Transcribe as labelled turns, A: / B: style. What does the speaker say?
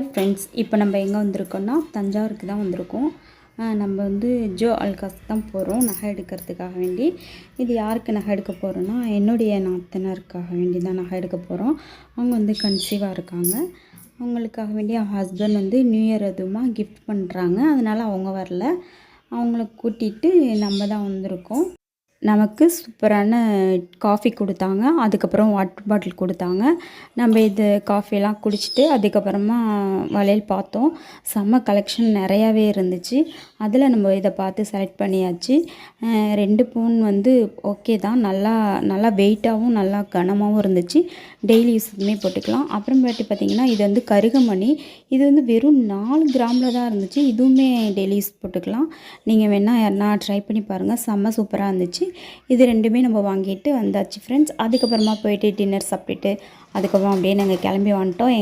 A: Friends, இப்போ நம்ம எங்கே வந்திருக்கோம்னா தஞ்சாவூருக்கு தான் வந்திருக்கோம். நம்ம வந்து ஜோ அல்காஸ் தான் போகிறோம் நகை எடுக்கிறதுக்காக வேண்டி. இது யாருக்கு நகை எடுக்க போகிறோன்னா என்னுடைய நாத்தனாருக்காக வேண்டி தான் நகை எடுக்க போகிறோம். அவங்க வந்து கன்சீவாக இருக்காங்க. அவங்களுக்காக வேண்டி அவங்க ஹஸ்பண்ட் வந்து நியூ இயர் எதுவுமா கிஃப்ட் பண்ணுறாங்க. அதனால் அவங்க வரல. அவங்கள கூட்டிகிட்டு நம்ம தான் வந்திருக்கோம். நமக்கு சூப்பரான காஃபி கொடுத்தாங்க. அதுக்கப்புறம் வாட்டர் பாட்டில் கொடுத்தாங்க. நம்ம இது காஃபியெல்லாம் குடிச்சிட்டு அதுக்கப்புறமா வளையல் பார்த்தோம். செம்ம கலெக்ஷன் நிறையாவே இருந்துச்சு. அதில் நம்ம இதை பார்த்து செலக்ட் பண்ணியாச்சு. 2 பவுன் வந்து ஓகே தான். நல்லா நல்லா வெயிட்டாகவும் நல்லா கனமாகவும் இருந்துச்சு. டெய்லி யூஸுக்குமே போட்டுக்கலாம். அப்புறமேட்டு பார்த்திங்கன்னா இது வந்து கருகமணி. இது வந்து வெறும் 4 கிராமில் தான் இருந்துச்சு. இதுவுமே டெய்லி யூஸ் போட்டுக்கலாம். நீங்கள் வேணால் யாருன்னா ட்ரை பண்ணி பாருங்கள். செம்ம சூப்பராக இருந்துச்சு. இது 2மே நம்ம வாங்கிட்டு வந்தாச்சு ஃப்ரெண்ட்ஸ். அதுக்கப்புறமா போயிட்டு டின்னர் சாப்பிட்டுட்டு அதுக்கப்புறம் அப்படியே நாங்கள் கிளம்பி வந்துட்டோம்.